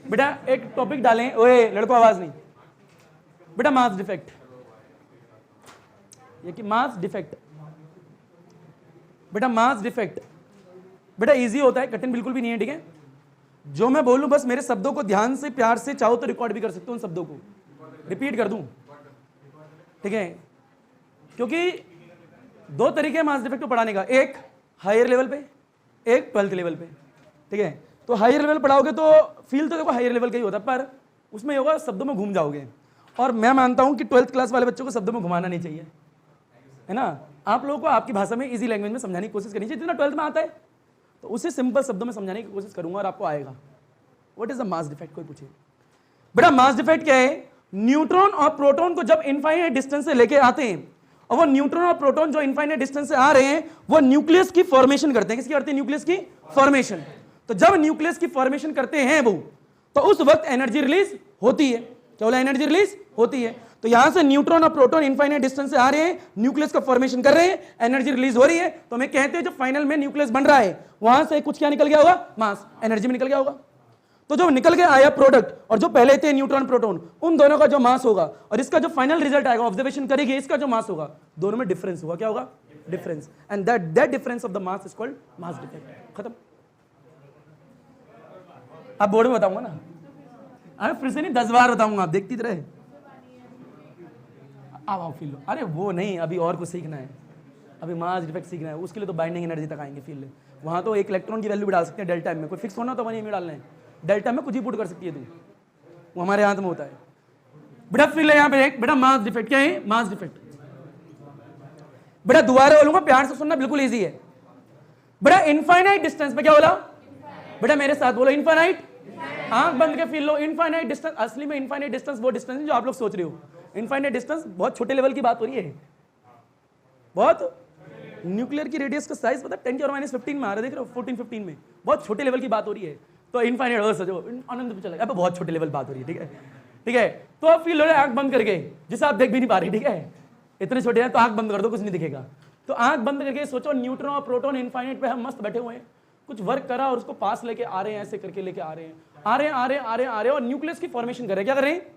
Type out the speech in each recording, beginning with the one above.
बेटा एक टॉपिक डालें, ओए लड़को आवाज नहीं, बेटा मास डिफेक्ट, ये कि मास डिफेक्ट, बेटा मास डिफेक्ट, बेटा इजी होता है, कठिन बिल्कुल भी नहीं है, ठीक है। जो मैं बोलूं बस मेरे शब्दों को ध्यान से प्यार से चाहो तो रिकॉर्ड भी कर सकते हो, उन शब्दों को रिपीट कर दूं, ठीक है। क्योंकि दो तरीके हैं मास डिफेक्ट को पढ़ाने का, एक हायर लेवल पे, एक 12th लेवल पे, ठीक है। तो हायर लेवल पढ़ाओगे तो फील तो देखो हायर लेवल का ही होता है, पर उसमें होगा शब्दों में घूम जाओगे, और मैं मानता हूं कि 12th क्लास वाले बच्चों को शब्दों में घुमाना नहीं चाहिए, है ना। आप लोगों को आपकी भाषा में इजी लैंग्वेज में समझाने की कोशिश करनी चाहिए, जितना 12th में आता है तो उसे सिंपल शब्दों में समझाने की कोशिश करूंगा और आपको आएगा। What is the mass defect, कोई पूछे। बेटा मास डिफेक्ट क्या है, न्यूट्रॉन और प्रोटॉन को जब इनफाइनाइट डिस्टेंस से लेके आते हैं, और वो न्यूट्रॉन और प्रोटॉन जो इनफाइनाइट डिस्टेंस से आ रहे हैं वो न्यूक्लियस की फॉर्मेशन करते हैं। किसकी करते हैं? न्यूक्लियस की फॉर्मेशन। तो जब न्यूक्लियस की फॉर्मेशन करते हैं वो, तो उस वक्त एनर्जी रिलीज होती है। क्या बोला? एनर्जी रिलीज होती है। तो यहां से न्यूट्रॉन और प्रोटॉन इनफाइनाइट डिस्टेंस से आ रहे हैं, न्यूक्लियस का फॉर्मेशन कर रहे हैं, एनर्जी रिलीज हो रही है। तो हमें कहते हैं जब फाइनल में न्यूक्लियस बन रहा है वहां से कुछ क्या निकल गया होगा? मास, एनर्जी में निकल गया होगा। तो जो निकल के आया प्रोडक्ट और जो पहले थे न्यूट्रॉन प्रोटॉन, उन दोनों का जो मास होगा और इसका जो फाइनल रिजल्ट आएगा, ऑब्जर्वेशन करेंगे, इसका जो मास होगा, दोनों में डिफरेंस होगा। क्या होगा? Difference. And that difference of the mass is called mass defect. खत्म। आप बोर्ड में बताऊंगा ना, अरे फिर से नहीं 10 बार बताऊंगा, आप देखती रहे। आओ फील लो। अरे वो नहीं, अभी और कुछ सीखना है, अभी मास डिफेक्ट सीखना है, उसके लिए तो बाइंडिंग एनर्जी तक आएंगे। फील ले, वहां तो एक इलेक्ट्रॉन की वैल्यू भी डाल सकते हैं डेल्टा में, कोई फिक्स होना तो वहीं में डालना है। डेल्टा में कुछ ही पुट कर सकती है तू, वो हमारे हाथ में होता है। बेटा फील है यहाँ पे एक, बेटा मास डिफेक्ट क्या है? Mass defect. बेटा दोबारा बोलूंगा, प्यार से सुनना, बिल्कुल इजी है। बेटा इनफाइनाइट डिस्टेंस पे क्या बोला? बेटा मेरे साथ बोलो, इनफाइनाइट। आंख बंद के फील लो, इनफाइनाइट डिस्टेंस। असली में इनफाइनाइट डिस्टेंस वो डिस्टेंस है जो आप लोग सोच रहे हो। इनफाइनाइट डिस्टेंस बहुत छोटे लेवल की बात हो रही है, बहुत। न्यूक्लियर की रेडियस का साइज पता है 10⁻15 में आ रहा है, देख रहे हो? 14-15 में, बहुत छोटे लेवल की बात हो रही है। तो इनफाइनाइट अर्थ जो आनंद पे चला, अब बहुत छोटे लेवल बात हो रही है, ठीक है, ठीक है। तो अब फील हो रहा है आंख बंद करके, जिसे आप देख भी नहीं पा रहे, ठीक है, इतने छोटे हैं, तो आंख बंद कर दो, कुछ नहीं दिखेगा। तो आंख बंद करके सोचो, न्यूट्रॉन और प्रोटॉन इनफाइनाइट पे हम मस्त बैठे हुए हैं, कुछ वर्क करा और उसको पास लेके आ रहे हैं, ऐसे करके लेके आ रहे हैं, आ रहे हैं, आ रहे हैं, आ रहे हैं, आ रहे हैं, और न्यूक्लियस की फॉर्मेशन कर रहे हैं। क्या कर रहे हैं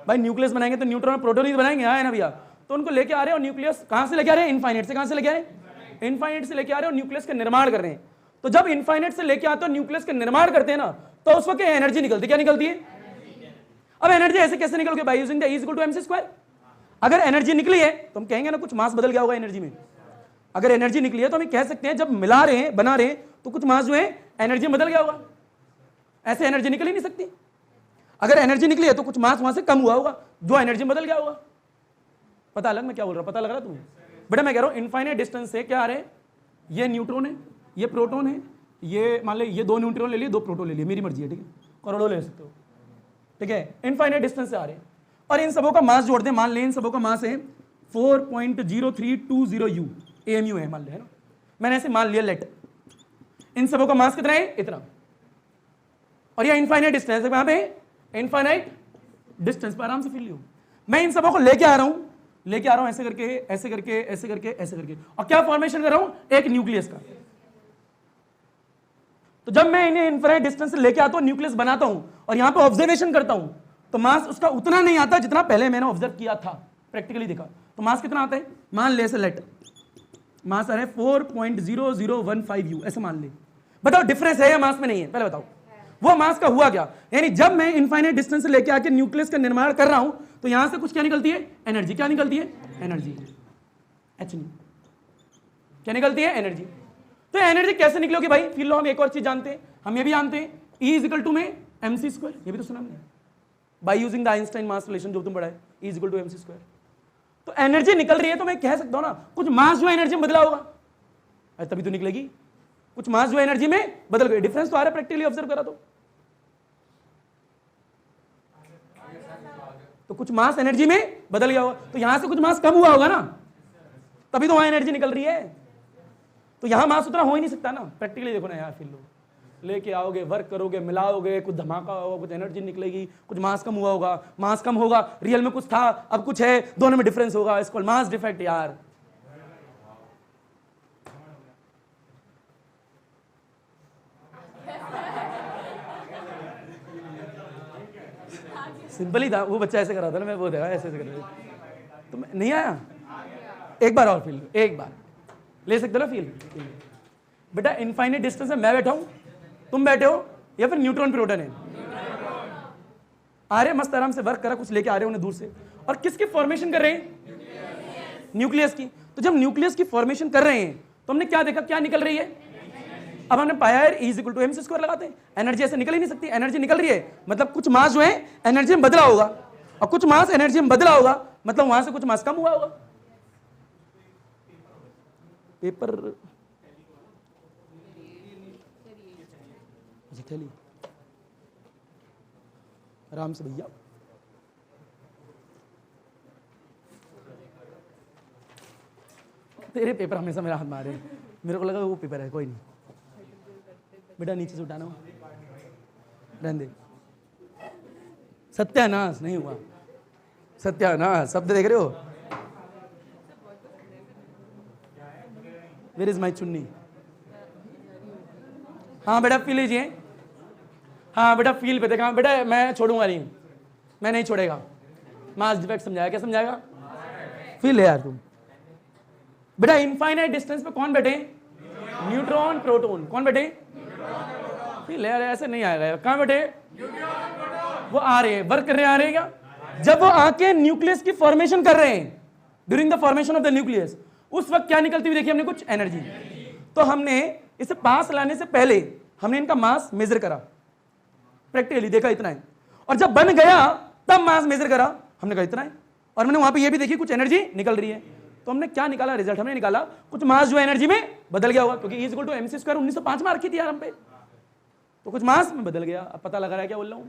भाई? न्यूक्लियस बनाएंगे तो न्यूट्रॉन और प्रोटॉन ही बनाएंगे, है ना भैया? तो उनको लेके आ रहे हैं, और न्यूक्लियस कहां से लेके आ रहे हैं? इनफाइनाइट से। कहां से लेके आ रहे हैं? इनफाइनाइट से लेके आ रहे हैं, और न्यूक्लियस का निर्माण कर रहे हैं। तो जब इनफाइनाइट से लेके आते हो, न्यूक्लियस का निर्माण करते हैं ना, तो उस वक्त एनर्जी निकलती, क्या निकलती है? अब एनर्जी ऐसे कैसे निकलोगे? By using the E = mc²। अगर एनर्जी निकली है तो हम कहेंगे ना कुछ मास बदल गया होगा एनर्जी में। अगर एनर्जी निकली है तो हम कह सकते हैं जब मिला रहे हैं, बना रहे हैं, तो कुछ मास जो है एनर्जी में बदल गया होगा। ऐसे एनर्जी निकल ही नहीं सकती। अगर एनर्जी निकली है तो कुछ मास वहां से कम हुआ होगा, जो एनर्जी में बदल गया होगा। पता लग मैं क्या बोल रहा हूं? पता लग रहा तुम्हें? बेटा मैं कह रहा हूं इनफाइनाइट डिस्टेंस से क्या आ रहे हैं? ये न्यूट्रॉन है, ये प्रोटॉन है, ये मान ले, ये 2 न्यूट्रॉन ले लिए, 2 प्रोटॉन ले लिए, मेरी मर्जी है, ठीक है, करोड़ों ले सकते हो, ठीक है। इनफाइनाइट डिस्टेंस से आ रहे हैं, और इन सबों का मास जोड़ दें, मान लें इन सबों का मास है 4.0320 U AMU है, मान ले, है ना, मैंने ऐसे मान लिया, लेट। इन सबों का मास कितना है? इतना। और ये इनफाइनाइट डिस्टेंस है, वहां पे इनफाइनाइट डिस्टेंस पर आराम से फील लियो। मैं इन सबों को लेके आ रहा हूं ऐसे करके, ऐसे करके, ऐसे करके, ऐसे करके, और क्या फॉर्मेशन कर रहा हूं? एक न्यूक्लियस का। तो जब मैं इन्हें इनफाइनाइट डिस्टेंस से लेके आता हूं, न्यूक्लियस बनाता हूं, और यहां पे ऑब्जर्वेशन करता हूं, तो मास उसका उतना नहीं आता जितना पहले मैंने ऑब्जर्व किया था, प्रैक्टिकली देखा। तो मास कितना आता है? मान ले ऐसे, लेट मास आ रहा है 4.0015 U, ऐसे मान ले। बताओ डिफरेंस है या मास में नहीं है? पहले बताओ वो मास का हुआ क्या? यानी जब मैं इनफाइनाइट डिस्टेंस से लेके आके न्यूक्लियस का निर्माण कर रहा हूं, तो यहां से कुछ क्या निकलती है? एनर्जी। क्या निकलती है? एनर्जी। H नहीं, क्या निकलती है? एनर्जी। तो एनर्जी कैसे निकलोगी भाई? फील लो, हम एक और चीज जानते हैं, हम ये भी जानते हैं E = mc², ये भी तो सुना हमने, by using the Einstein mass relation, जो तुम पढ़ा है, E = mc²। तो एनर्जी निकल रही है, तो मैं कह सकता हूं ना कुछ मास जो एनर्जी में बदला होगा, तभी तो निकलेगी। कुछ मास जो एनर्जी में बदल गई, डिफरेंस तो आ रहा है, प्रैक्टिकली ऑब्जर्व करा तो कुछ मास एनर्जी में बदल गया होगा, तो यहां से कुछ मास कम हुआ होगा ना, तभी तो वहां एनर्जी निकल रही है। तो यहां मास उतना हो ही नहीं सकता ना, प्रैक्टिकली देखो ना यार, फील लो, लेके आओगे, वर्क करोगे, मिलाओगे, कुछ धमाका होगा, कुछ एनर्जी निकलेगी, कुछ मास कम हुआ होगा, मास कम होगा, रियल में कुछ था, अब कुछ है, दोनों में डिफरेंस होगा, इसको मास डिफेक्ट यार। सिंपल ही था, वो बच्चा ऐसे कर रहा था ना, मैं वो देखा ऐसे ऐसे कर रहा था, तो नहीं आया। एक बार और फील, एक बार ले सकते हो ना फील। बेटा इनफाइनाइट डिस्टेंस में मैं बैठा हूं, तुम बैठे हो, या फिर न्यूट्रॉन प्रोटॉन है, आ रहे मस्त आराम से वर्क करा, कुछ लेके आ रहे हो दूर से, और किसकी फॉर्मेशन कर रहे हैं? न्यूक्लियस की। तो जब न्यूक्लियस की फॉर्मेशन कर रहे हैं तो हमने क्या देखा, क्या निकल रही है? अब हमने पाया है E = mc² लगाते हैं, एनर्जी ऐसे निकल ही नहीं सकती, एनर्जी निकल रही है मतलब कुछ मास जो है एनर्जी में बदला होगा, और कुछ मास एनर्जी में बदला होगा मतलब वहां से कुछ मास कम हुआ होगा। पेपर थैली आराम से भैया, तेरे पेपर हमेशा मेरा हाथ मारे, मेरे को लगा वो पेपर है, कोई नहीं बेटा, नीचे से उठाना, रहने दे। सत्यानाश नहीं हुआ, सत्यानाश शब्द देख रहे हो? वेयर इज माई चुन्नी? हाँ बेटा पी लीजिए, हाँ बेटा फील पे देखा बेटा, मैं छोड़ूंगा नहीं, मैं नहीं छोड़ेगा। मास डिफेक्ट समझाया, क्या समझाएगा? फील है यार तुम। बेटा इनफाइनाइट डिस्टेंस पे कौन बैठे? Neutron proton. कौन बैठे? फील है यार, ऐसे नहीं आएगा। कहां बैठे? वो आ रहे हैं, वर्क कर रहे हैं, आ रहे हैं क्या? जब वो आके न्यूक्लियस की फॉर्मेशन कर रहे हैं, during the formation of the nucleus, उस वक्त क्या निकलती हुई देखी हमने? कुछ एनर्जी। तो हमने इसे पास लाने से पहले हमने इनका मास मेजर करा, प्रैक्टिकली देखा इतना है, और जब बन गया तब मास मेजर करा, हमने कहा इतना है, और मैंने वहां पे ये भी देखी कुछ एनर्जी निकल रही है। तो हमने क्या निकाला रिजल्ट? हमने निकाला कुछ मास जो एनर्जी में बदल गया होगा, क्योंकि E = mc² 1905 में रखी थी यार हम पे, तो कुछ मास में बदल गया। अब पता लगा रहा है क्या बोल रहा हूं?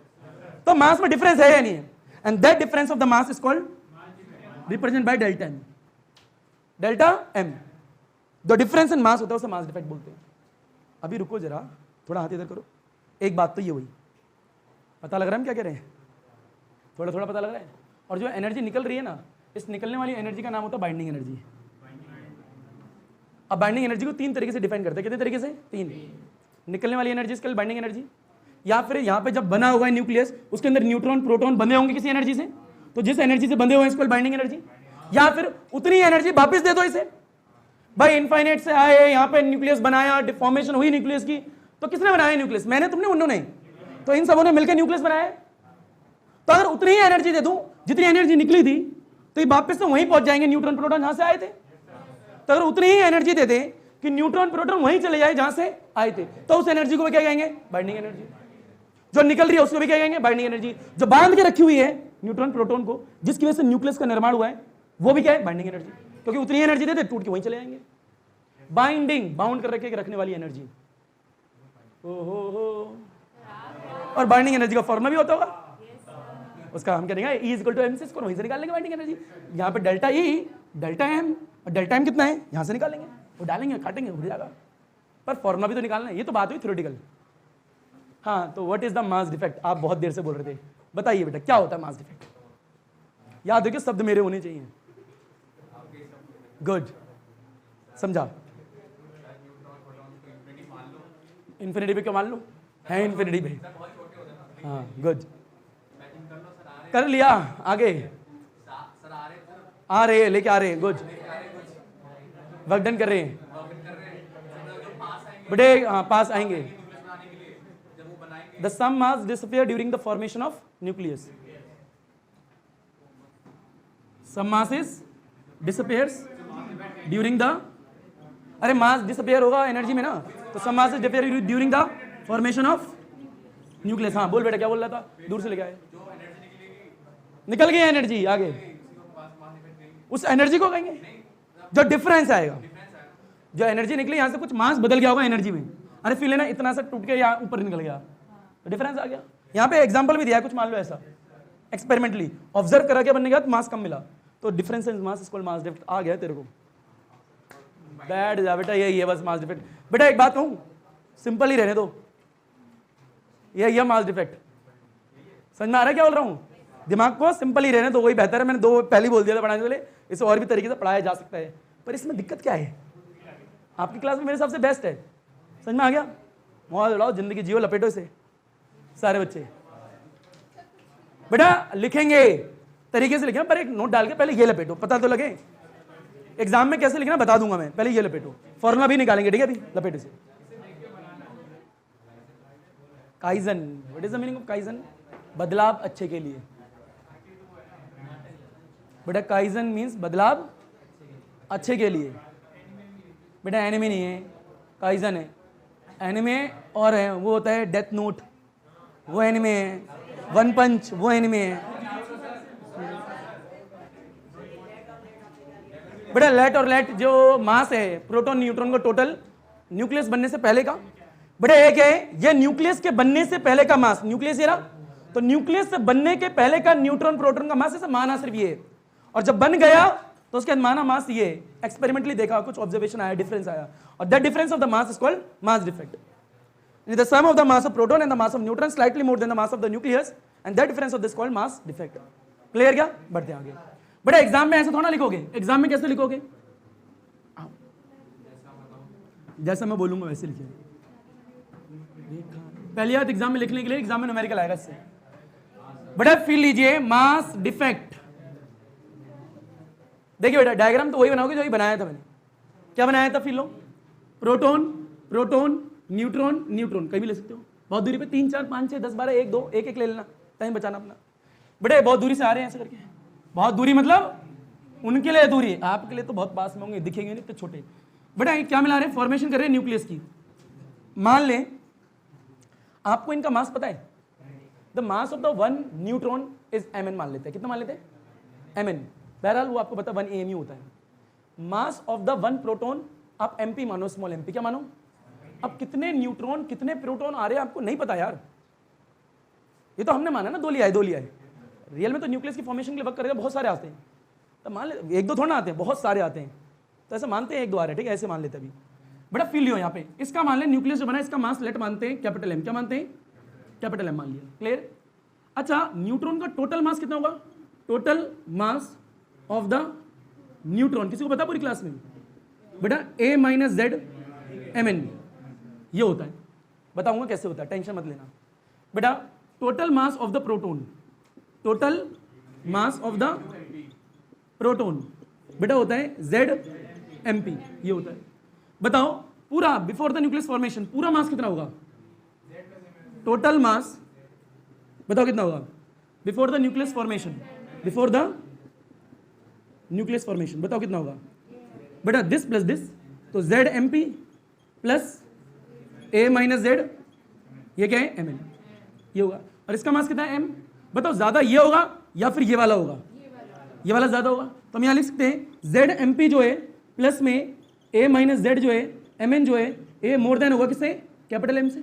तो मास में डिफरेंस है या नहीं है? And that difference of the mass is called represent by delta M. Delta M the difference in mass होता है, उसे मास डिफेक्ट बोलते हैं। अभी रुको जरा, थोड़ा हाथ इधर करो। एक बात तो ये हुई, पता लग रहा है हम क्या कह रहे हैं? थोड़ा थोड़ा पता लग रहा है। और जो एनर्जी निकल रही है ना, इस निकलने वाली एनर्जी का नाम होता है बाइंडिंग एनर्जी। अब बाइंडिंग एनर्जी को 3 तरीके से डिफाइन करते हैं। कितने तरीके से? 3। निकलने वाली एनर्जी इसके लिए बाइंडिंग एनर्जी, या फिर यहाँ पे जब बना हुआ है न्यूक्लियस, उसके अंदर न्यूट्रॉन प्रोटॉन बंधे होंगे किसी एनर्जी से, तो जिस एनर्जी से बंधे हुए हैं इसको बाइंडिंग एनर्जी, या फिर उतनी एनर्जी वापस दे दो इसे। भाई इनफाइनाइट से आए, यहाँ पे न्यूक्लियस बनाया, डिफॉर्मेशन हुई न्यूक्लियस की, तो किसने बनाया न्यूक्लियस? मैंने, तुमने, उन्होंने, तो इन सबों ने मिलकर न्यूक्लियस बनाया। तो अगर उतनी ही एनर्जी दे दूं जितनी एनर्जी निकली थी, तो ये वापस तो वहीं पहुंच जाएंगे न्यूट्रॉन प्रोटॉन जहां से आए थे। तो अगर उतनी ही एनर्जी दे दे कि न्यूट्रॉन प्रोटॉन वहीं चले जाए जहां से आए थे, तो उस एनर्जी को क्या कहेंगे? Binding energy. जो निकल रही है उसको भी क्या कहेंगे? Binding energy. जो बांध के रखी हुई है न्यूट्रॉन प्रोटॉन को, जिसकी वजह से न्यूक्लियस का निर्माण हुआ है, वो भी क्या है? Binding energy. क्योंकि उतनी एनर्जी दे दे, टूट के वहीं चले जाएंगे। बाइंडिंग, बाउंड कर रखने वाली एनर्जी। ओहो, और बाइंडिंग एनर्जी का फॉर्मूला भी होता होगा, उसका हम क्या निकालेंगे? E = mc², वहीं से निकाल लेंगे बाइंडिंग एनर्जी। यहाँ पे डेल्टा E, डेल्टा M, और डेल्टा M कितना है यहाँ से निकालेंगे, वो डालेंगे, काटेंगे, उड़ जाएगा। पर फॉर्मूला भी तो निकालना है। ये तो बात हुई थ्योरेटिकल। हाँ, तो what is the mass defect? आप बहुत देर से बोल रहे थे, बताइए बेटा क्या होता है मास डिफेक्ट? याद रखिए शब्द मेरे होने चाहिए। गुड, समझा? इन्फिनिटी पे क्यों मान लो? है इन्फिनिटी पे। हाँ गुड, कर लिया। आगे आ रहे, लेके आ रहे हैं। गुड, वर्क डन कर रहे हैं बेटे। हाँ पास आएंगे। The sum mass disappear during the formation of nucleus. Sum masses disappears during the, अरे मास डिसअपियर होगा एनर्जी में ना, तो sum masses disappear during the formation of nucleus. हाँ बोल बेटा, क्या बोल रहा था? दूर से लेके आए। निकल गई एनर्जी, आगे उस एनर्जी को कहेंगे जो डिफरेंस आएगा। जो एनर्जी निकली यहां से, कुछ मास बदल गया होगा एनर्जी में। अरे फील है ना, इतना सा टूट के यहाँ ऊपर निकल गया, तो डिफरेंस आ गया। यहाँ पे एग्जांपल भी दिया है, कुछ मान लो ऐसा एक्सपेरिमेंटली ऑब्जर्व करा के बनने गया तो मास कम मिला, तो difference in mass is called mass defect. आ गया तेरे को? बैठ जा बेटा, यही है बस मास डिफेक्ट। बेटा एक बात कहूं, सिंपल ही रहने दो, यही है मास डिफेक्ट। समझ में आ रहा है क्या बोल रहा हूं? दिमाग को सिंपल ही रहने दो, वही बेहतर है। मैंने 2 पहले बोल दिया था पढ़ाने के लिए, इसे और भी तरीके से पढ़ाया जा सकता है। पर इसमें दिक्कत क्या है? आपकी क्लास में मेरे हिसाब से बेस्ट है। समझ में आ गया? मौज उड़ाओ, जिंदगी जियो, लपेटो इसे सारे बच्चे। बेटा लिखेंगे तरीके से लिखें, पर एक नोट डाल के पहले ये लपेटो, पता तो लगे एग्जाम में कैसे लिखना बता दूंगा मैं, पहले ये लपेटो, फॉर्मूला भी निकालेंगे, ठीक है अभी लपेटे से। Kaizen, what is the meaning of kaizen? बदलाव अच्छे के लिए। बेटा काइजन मीन्स बदलाव अच्छे के लिए। बेटा एनिमे नहीं है, काइजन है। एनिमे और है वो होता है डेथ नोट, वो एनिमे है। वन पंच वो एनिमे है। बेटा लेट और लेट जो मास है प्रोटॉन न्यूट्रॉन का टोटल न्यूक्लियस बनने से पहले का, बेटा एक है ये न्यूक्लियस के बनने से पहले का मास, न्यूक्लियस ये ना, तो न्यूक्लियस से बनने के पहले का न्यूट्रॉन प्रोटॉन का मास ऐसे माना सिर्फ ये, और जब बन गया तो उसके माना मास ये। एक्सपेरिमेंटली देखा, कुछ ऑब्जर्वेशन आया, डिफरेंस आया, और that difference of the mass is called mass defect. The sum of the mass of proton and the mass of neutron slightly more than the mass of the nucleus, and that difference of this called mass defect. Clear क्या? बढ़ते आगे। बेटा exam में ऐसे थोड़ा लिखोगे, exam में कैसे लिखोगे? जैसा मैं बोलूंगा वैसे लिखिए। पहली बात एग्जाम में लिखने के लिए एग्जाम में न्यूमेरिकल आएगा इससे। बेटा फिर लीजिए मास डिफेक्ट। देखिए बेटा डायग्राम तो वही बनाओगे जो ही बनाया था मैंने। क्या बनाया था? फिर लो प्रोटोन प्रोटोन न्यूट्रॉन न्यूट्रॉन, कहीं भी ले सकते हो। बहुत दूरी पे 3 4 5 6 10 12 1 2 एक एक ले लेना, टाइम बचाना अपना। बेटे बहुत दूरी से आ रहे हैं ऐसे करके, बहुत दूरी मतलब उनके लिए दूरी है, आपके लिए तो बहुत पास में होंगे, दिखेंगे नहीं तो छोटे। बेटा क्या मिला रहे हैं? फॉर्मेशन कर रहे हैं न्यूक्लियस की। मान लें आपको इनका मास पता है, the mass of the one neutron is mn मान लेते हैं। कितना मान लेते हैं? mn। बहरहाल वो आपको पता 1 AMU होता है। Mass of the one proton आप mp मानो, स्मॉल mp। क्या मानो? अब कितने न्यूट्रॉन कितने प्रोटॉन आ रहे हैं आपको नहीं पता यार, ये तो हमने माना ना 2 लिया है 2 लिया है। रियल में तो न्यूक्लियस की फॉर्मेशन के लिए वर्क करेगा बहुत सारे आते हैं, तो मान ले 1 2 थोड़ा आते हैं, बहुत सारे आते हैं, तो ऐसे मानते हैं 1 2 आ रहे हैं, ठीक है ऐसे मान लेते अभी। बड़ा फील लियो यहाँ पे, इसका मान लें न्यूक्लियस जो बना इसका मास लेट मानते हैं कैपिटल M। क्या मानते हैं? कैपिटल M मान लिया। क्लियर? अच्छा न्यूट्रॉन का टोटल मास कितना होगा? Total mass of the neutron किसी को पता पूरी क्लास में? बेटा A - Z mn ये होता है, बताऊंगा कैसे होता है, टेंशन मत लेना। बेटा total mass of the proton, total mass of the proton बेटा होता है ZMP, ये होता है। बताओ पूरा बिफोर द न्यूक्लियस फॉर्मेशन पूरा मास कितना होगा? टोटल मास बताओ कितना होगा before the nucleus formation? Before the nucleus formation बताओ कितना होगा? बेटा दिस प्लस दिस, तो ZMP प्लस A - Z, ये क्या है? mn, ये होगा। और इसका मास कितना है? m। बताओ ज्यादा ये होगा या फिर ये वाला होगा? ये वाला ज्यादा होगा, तो हम यहाँ लिख सकते हैं ZMP जो है प्लस में A - Z जो है mn जो है A मोर देन होगा किससे? कैपिटल M से।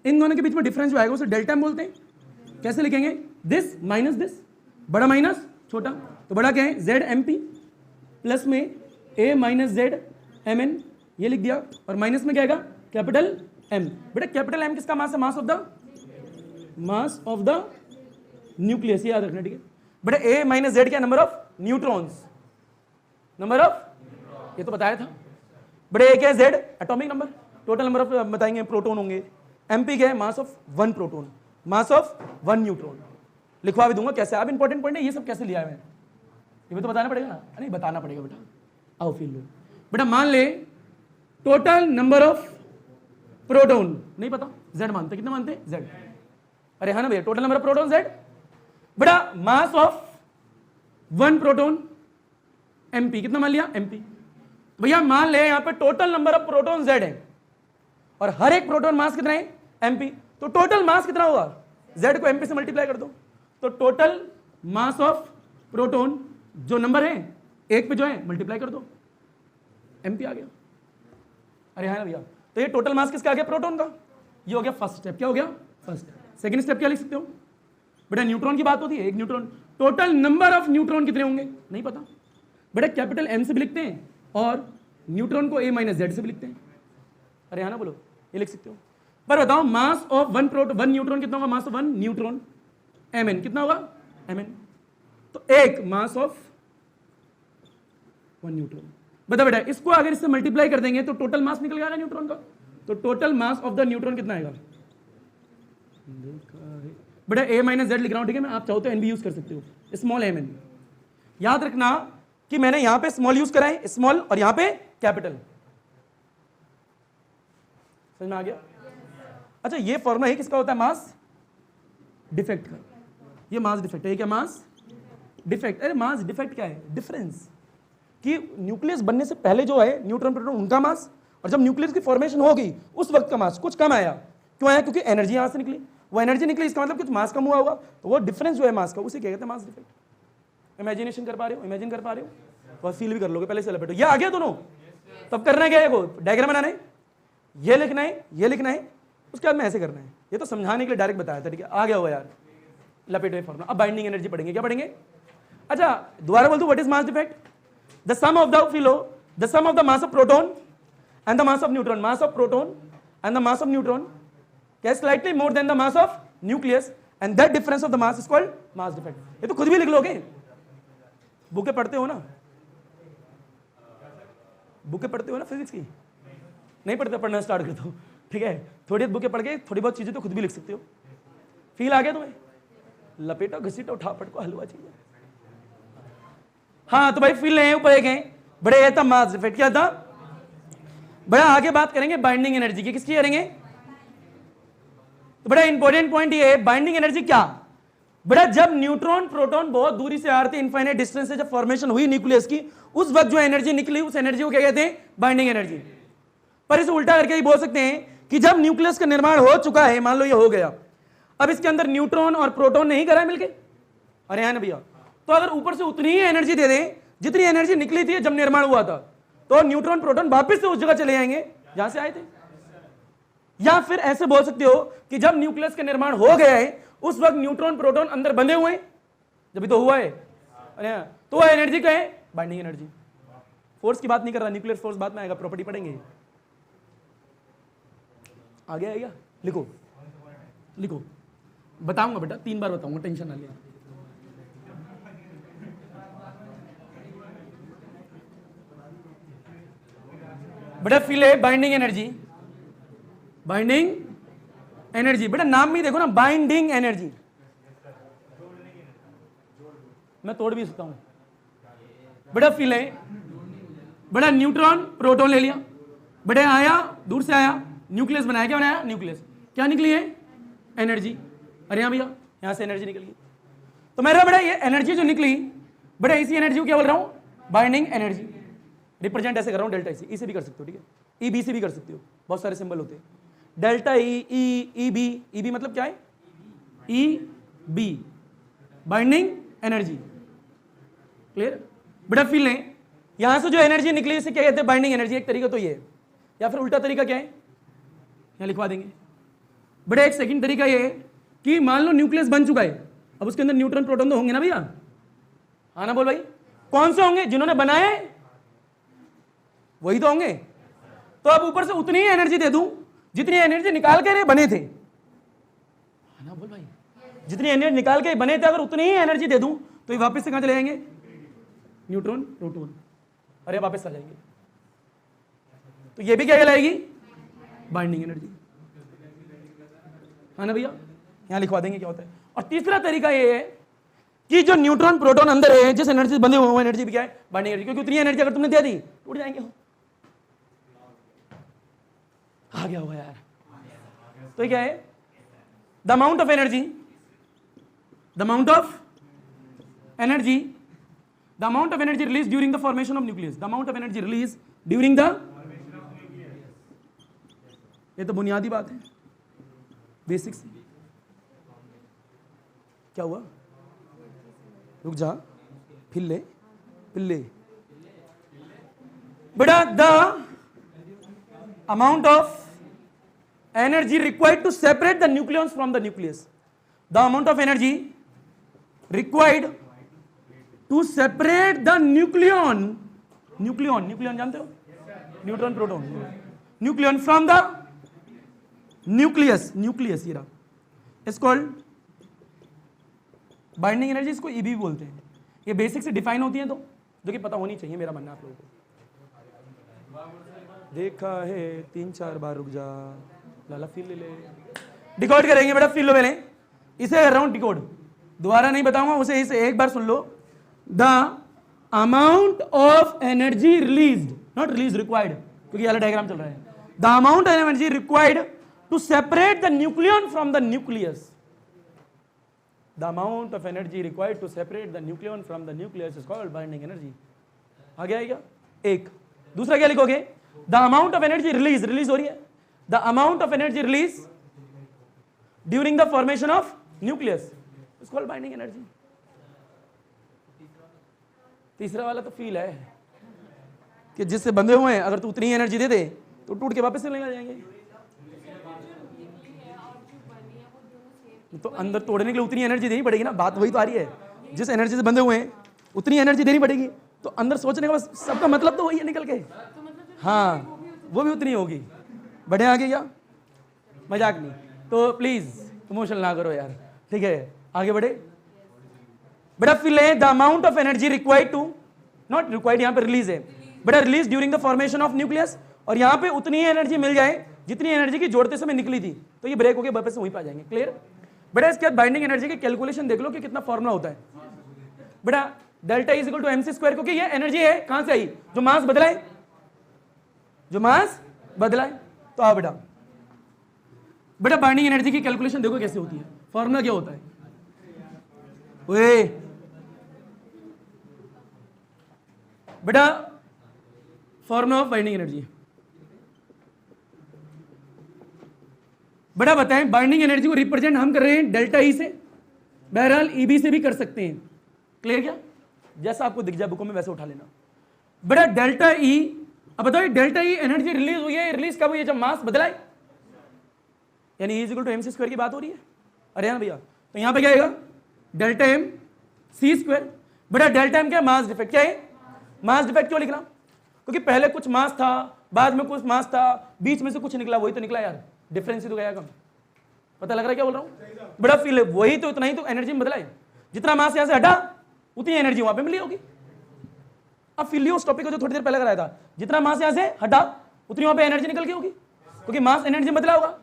इन दोनों के बीच में डिफरेंस जो आएगा उसे डेल्टा M बोलते हैं। कैसे लिखेंगे? दिस माइनस दिस, बड़ा माइनस छोटा, तो बड़ा क्या है? ZMP प्लस में A - Z mn, ये लिख दिया, और माइनस में क्या आएगा? Capital M। बेटा कैपिटल M किसका मास है? मास ऑफ द न्यूक्लियस, ये याद रखना, ठीक है। बेटा A - Z क्या? Number of neutrons, number of, ये तो बताया था। बेटा A क्या है? Z atomic number, total number of बताएंगे प्रोटॉन होंगे। MP क्या है? Mass of 1 proton, mass of 1 neutron. लिखवा भी दूंगा कैसे, अब इंपॉर्टेंट पॉइंट है ये सब कैसे लिया है मैं, ये भी तो बताना पड़ेगा ना। नहीं बताना पड़ेगा बेटा, आओ फिर लो। बेटा मान ले टोटल नंबर ऑफ प्रोटॉन नहीं पता, Z मानते, कितना मानते? Z। अरे हाँ ना भैया, total number of proton Z। बेटा मास ऑफ 1 प्रोटॉन MP, कितना मान लिया? MP। भैया मान ले यहाँ पे total number of proton Z है और हर एक प्रोटॉन मास कितना है? MP, तो टोटल मास कितना होगा? Z को MP से मल्टीप्लाई कर दो, तो टोटल मास ऑफ प्रोटॉन जो नंबर है 1 पे जो है मल्टीप्लाई कर दो, MP आ गया। अरे हाँ ना भैया, तो ये टोटल मास किसका आ गया? प्रोटॉन का। ये हो गया फर्स्ट स्टेप। क्या हो गया? फर्स्ट। सेकंड स्टेप क्या लिख सकते हो? बेटा न्यूट्रॉन की बात होती है, एक neutron, total number of neutron कितने होंगे नहीं पता। बेटा कैपिटल M से भी लिखते हैं और न्यूट्रॉन को A - Z से भी लिखते हैं। अरे हाँ ना बोलो, ये लिख सकते हो। पर बताओ मास ऑफ 1 प्रोटॉन 1 न्यूट्रॉन कितना होगा? मास ऑफ 1 न्यूट्रॉन mn कितना होगा? mn, तो एक मास ऑफ 1 न्यूट्रॉन। बता बेटा इसको अगर इससे मल्टीप्लाई कर देंगे तो टोटल मास निकल जाएगा न्यूट्रॉन का, तो total mass of the neutron कितना आएगा? बेटा a माइनस जेड लिख रहा हूँ, ठीक है, मैं आप चाहो तो n भी यूज कर सकते हो, स्मॉल m n। याद रखना कि मैंने यहां पे स्मॉल यूज करा है, स्मॉल, और यहां पे कैपिटल। समझ में आ गया? अच्छा, ये फॉर्मूला है किसका होता है? मास डिफेक्ट का। ये मास डिफेक्ट है। ये क्या? Mass defect. अरे मास डिफेक्ट क्या है? डिफरेंस कि न्यूक्लियस बनने से पहले जो है न्यूट्रॉन प्रोटॉन उनका मास, और जब न्यूक्लियस की फॉर्मेशन होगी उस वक्त का मास कुछ कम आया। क्यों आया? क्योंकि एनर्जी यहां से निकली, वो एनर्जी निकली, इसका मतलब कुछ मास कम हुआ होगा, तो वो डिफरेंस जो है मास का, उसे क्या कहते हैं? Mass defect. इमेजिनेशन कर पा रहे हो? इमेजिन कर पा रहे हो? और फील भी कर लोगे, पहले से लपेटो। ये आ गया दोनों, तब करना क्या है? वो डायग्राम बनाना है, ये लिखना है, ये लिखना है, उसके बाद में ऐसे करना है। ये तो समझाने के लिए डायरेक्ट बताया था, ठीक है? आ गया हुआ यार, लपेटो फॉर्मूला। अब बाइंडिंग एनर्जी पढ़ेंगे। क्या पढ़ेंगे? अच्छा, दोबारा बोल दो, what is mass defect? The sum of the फिलो, the sum of the mass of proton and the mass of neutron, mass of proton and the mass of neutron क्या slightly more than the mass of nucleus, and that difference of the mass is called mass defect. ये तो खुद भी लिख लोगे, बुकें पढ़ते हो ना? बुकें पढ़ते हो ना फिजिक्स की? नहीं पढ़ते? पढ़ना स्टार्ट कर दो, ठीक है? थोड़ी बुकें पढ़ के थोड़ी बहुत चीजें तो खुद भी लिख सकते हो। फील आ गया तुम्हें? लपेटो, घसीटो, उठा पटको, हलवा चाहिए। हाँ तो भाई फील नहीं, ऊपर एक है बड़े, ये था मास डिफेक्ट। क्या था? बड़ा आगे बात करेंगे बाइंडिंग एनर्जी की। किसकी करेंगे? तो बड़ा इंपॉर्टेंट पॉइंट ये है, बाइंडिंग एनर्जी क्या? बड़ा जब न्यूट्रॉन प्रोटॉन बहुत दूरी से आ रहे थे, इनफाइनाइट डिस्टेंस से जब फॉर्मेशन हुई न्यूक्लियस की, उस वक्त जो एनर्जी निकली, उस एनर्जी को क्या कहते हैं? Binding energy. पर इसे उल्टा करके ही बोल सकते हैं कि जब न्यूक्लियस का निर्माण हो चुका है, मान लो ये हो गया, अब इसके अंदर न्यूट्रॉन और प्रोटॉन नहीं करा है मिलके, अरे है ना भैया, तो अगर ऊपर से उतनी ही एनर्जी दे दें जितनी एनर्जी निकली थी जब निर्माण हुआ था, तो न्यूट्रॉन प्रोटॉन वापस से उस जगह चले जाएंगे जहां से आए थे। या फिर ऐसे बोल सकते हो कि जब न्यूक्लियस का निर्माण हो गया है, उस वक्त न्यूट्रॉन प्रोटॉन अंदर बंधे हुए हैं, जब भी तो हुआ है, अरे तो वह एनर्जी क्या है? Binding energy. फोर्स की बात नहीं कर रहा, न्यूक्लियर फोर्स बाद में आएगा, प्रॉपर्टी पढ़ेंगे। आगे आएगा? लिखो लिखो, बताऊंगा बेटा, 3 बार बताऊंगा, टेंशन ना लिया। बेटा फील है बाइंडिंग एनर्जी, बाइंडिंग एनर्जी। बेटा नाम में देखो ना, बाइंडिंग एनर्जी। मैं तोड़ भी सकता हूं। बेटा फील है, बेटा न्यूट्रॉन प्रोटॉन ले लिया, बेटा आया, दूर से आया, न्यूक्लियस बनाया। क्या बनाया? न्यूक्लियस। क्या निकली है? एनर्जी। अरे हाँ भैया, यहां से एनर्जी निकल गई। तो मेरा बेटा ये एनर्जी जो निकली, बेटा इसी एनर्जी को क्या बोल रहा हूं? Binding energy. रिप्रेजेंट ऐसे कर रहा हूं, डेल्टा ई से भी कर सकते हो, ठीक है? ई बी से भी कर सकते हो, बहुत सारे सिंबल होते हैं। डेल्टा ई बी मतलब क्या है? E B, binding energy. Clear? बेटा फील लें, यहां से जो एनर्जी निकली इसे क्या कहते हैं? Binding energy. एक तरीका तो ये है, या फिर उल्टा तरीका क्या है? यहां लिखवा देंगे। बेटा एक सेकंड तरीका ये है कि मान लो न्यूक्लियस बन चुका है, अब उसके अंदर न्यूट्रॉन प्रोटॉन तो होंगे ना भैया? हाँ ना बोल भाई? कौन से होंगे? जिन्होंने बनाए वही तो होंगे। तो अब ऊपर से उतनी ही एनर्जी दे दूं जितनी एनर्जी निकाल के बने थे। हाँ ना बोल भाई? जितनी एनर्जी निकाल के बने थे, अगर उतनी ही एनर्जी दे दूं तो ये वापस से कहां चले जाएंगे? न्यूट्रॉन प्रोटॉन, अरे वापस आ जाएंगे। तो ये भी क्या कहलाएगी? Binding energy. हाँ ना भैया? यहां लिखवा देंगे क्या होता है। और तीसरा तरीका ये है कि जो न्यूट्रॉन प्रोटॉन अंदर है, जिस एनर्जी से बंधे हुए वो एनर्जी भी क्या है? Binding energy. क्योंकि उतनी एनर्जी अगर तुमने दे दी टूट जाएंगे। आ गया हुआ यार? तो ये क्या है? The amount of energy, the amount of energy, the amount of energy release during the formation of nucleus, the amount of energy release during the, ये तो बुनियादी बात है, बेसिक्स। क्या हुआ? रुक जा, फिर ले। बेटा the amount of energy required to separate the nucleons from the nucleus, the amount of energy required to separate the nucleon जानते हो? Neutron proton, nucleon from the nucleus ये रहा, इज कॉल्ड बाइंडिंग एनर्जी। इसको EB बोलते हैं। ये basic से define होती है, तो जो कि पता होनी चाहिए, मेरा मानना आप लोगों को। देखा है 3-4 बार, रुक जा लाला, फील ले। डिकोड करेंगे बेटा, फील लो पहले, इसे कर रहा हूं डिकोड, दोबारा नहीं बताऊंगा उसे, इसे एक बार सुन लो। The amount of energy released, not release required, क्योंकि वाला डायग्राम चल रहा है। The amount of energy required to separate the nucleon from the nucleus, the amount of energy required to separate the nucleon from the nucleus is called binding energy. आगे आएगा एक। दूसरा क्या लिखोगे? The amount of energy release, release हो रही है, the amount of energy release during the formation of nucleus is called binding energy. तीसरा वाला तो फील है कि जिससे बंधे हुए हैं, अगर तू उतनी एनर्जी दे दे तो टूट के वापस से निकल जाएंगे। तो अंदर तोड़ने के लिए उतनी एनर्जी देनी पड़ेगी ना, बात वही तो आ रही है। जिस एनर्जी से बंधे हुए हैं उतनी एनर्जी देनी पड़ेगी, तो अंदर सोचने का बस सबका मतलब तो वही है निकल के। हाँ, वो भी उतनी होगी। बढ़े आगे क्या? मजाक नहीं, तो प्लीज इमोशनल ना करो यार, ठीक है? आगे बढ़े बेटा। फिल है the amount of energy required to, not required, यहाँ पे रिलीज है बेटा, release during the formation of nucleus, और यहाँ पे उतनी एनर्जी मिल जाए जितनी एनर्जी की जोड़ते समय निकली थी, तो ये ब्रेक होकर वापस से वहीं पे आ जाएंगे। क्लियर बेटा? इसके बाद बाइंडिंग एनर्जी की कैलकुलेशन देख लो कि कितना फॉर्मूला होता है बेटा। Delta is equal to MC square, क्योंकि ये एनर्जी है कहां से आई? जो मास बदला है, जो मास बदला है। तो आओ बेटा, बेटा बाइंडिंग एनर्जी की कैलकुलेशन देखो कैसे होती है। फॉर्मूला क्या होता है? ओए बेटा, फॉर्मूला ऑफ बाइंडिंग एनर्जी बेटा बताएं। बाइंडिंग एनर्जी को रिप्रेजेंट हम कर रहे हैं डेल्टा ई से, बहरहाल ईबी से भी कर सकते हैं। क्लियर क्या? जैसा आपको दिख जाए बुकों में वैसे उठा लेना बेटा। डेल्टा ई, अब बताओ डेल्टा ई एनर्जी रिलीज हुई है, रिलीज कब हुई है? जब मास बदला है, यानी E is equal to M C square की बात हो रही है। अरे ना भैया, तो यहां पे क्या आएगा? Delta M C square. बेटा डेल्टा एम क्या? Mass defect. क्या है मास डिफेक्ट? क्यों लिखना? क्योंकि पहले कुछ मास था, बाद में कुछ मास था, बीच में से कुछ निकला, वही तो निकला यार, डिफरेंस ही तो गया कम। पता लग रहा है क्या बोल रहा हूं? बड़ा फील है, वही तो, इतना ही तो एनर्जी में बदला है। जितना मास यहां से हटा उतनी एनर्जी वहां पे मिली होगी। अब फील लियो उस टॉपिक को जो थोड़ी देर पहले कराया था, जितना मास यहां से हटा उतनी वहां पे एनर्जी निकल गई होगी, क्योंकि मास एनर्जी में बदला होगा।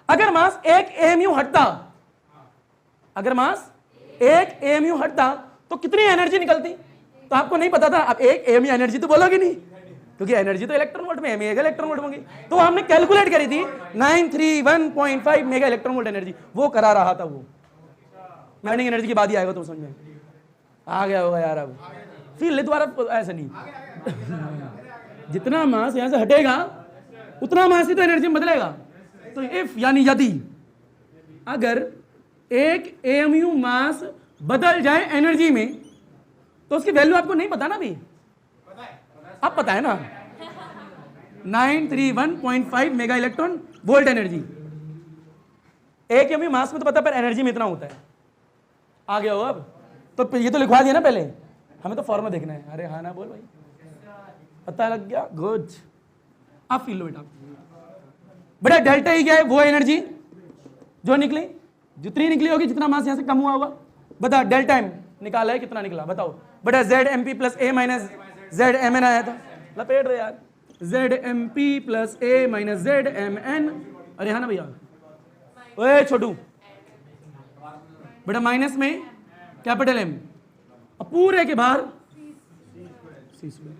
अगर मास एक एएमयू हटता, अगर मास एक एएमयू हटता तो कितनी एनर्जी निकलती? तो आपको नहीं पता था। अब एक एएमयू एनर्जी तो बोलोगे नहीं, क्योंकि एनर्जी तो इलेक्ट्रॉन वोल्ट में है, मेगा इलेक्ट्रॉन वोल्ट होगी। तो हमने कैलकुलेट करी थी 931.5 मेगा इलेक्ट्रॉन वोल्ट एनर्जी, वो करा रहा था वो। बाइंडिंग एनर्जी की बात ही आएगा तो समझ में आ गया होगा यार। अब फील ले दोबारा, ऐसा नहीं जितना मास यहां से हटेगा उतना मास ही तो एनर्जी में बदलेगा। तो इफ यानी यदि अगर एक एएमयू मास बदल जाए एनर्जी में, तो उसकी वैल्यू आपको नहीं पता ना अभी, अब पता है ना, 931.5 मेगा इलेक्ट्रॉन वोल्ट एनर्जी। एक एएमयू मास में तो पता, पर एनर्जी में इतना होता है। आ गया हो अब? तो ये तो लिखवा दिया ना पहले, हमें तो फॉर्मूला देखना है। अरे हाँ ना बोल भाई, पता लग गया, गुड। आप फील लो बेटा। बेटा डेल्टा ई क्या है? वो एनर्जी जो निकली, जितनी निकली होगी, जितना मास यहां से कम हुआ होगा। बता, डेल्टा एम निकाला है, कितना निकला बताओ बेटा? जेड एम पी प्लस ए माइनस जेड एम एन आया था, लपेट दो यार, जेड एम पी प्लस ए माइनस जेड एम एन। अरे हाँ ना भैया? ओए छोटू बेटा, माइनस में कैपिटल एम, पूरे के बाहर सी स्क्वायर।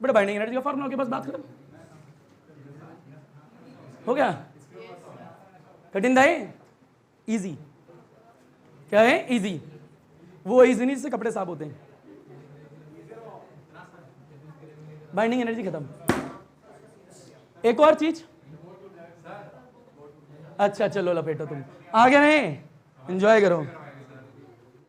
बेटा बाइंडिंग एनर्जी का फॉर्मूला के पास बात खत्म हो गया। कठिन था ये? इजी। क्या है? इजी। वो इजी नहीं जिससे कपड़े साफ होते हैं। बाइंडिंग एनर्जी खत्म। एक और चीज, अच्छा चलो लपेटो तुम, आगे नहीं, एंजॉय करो।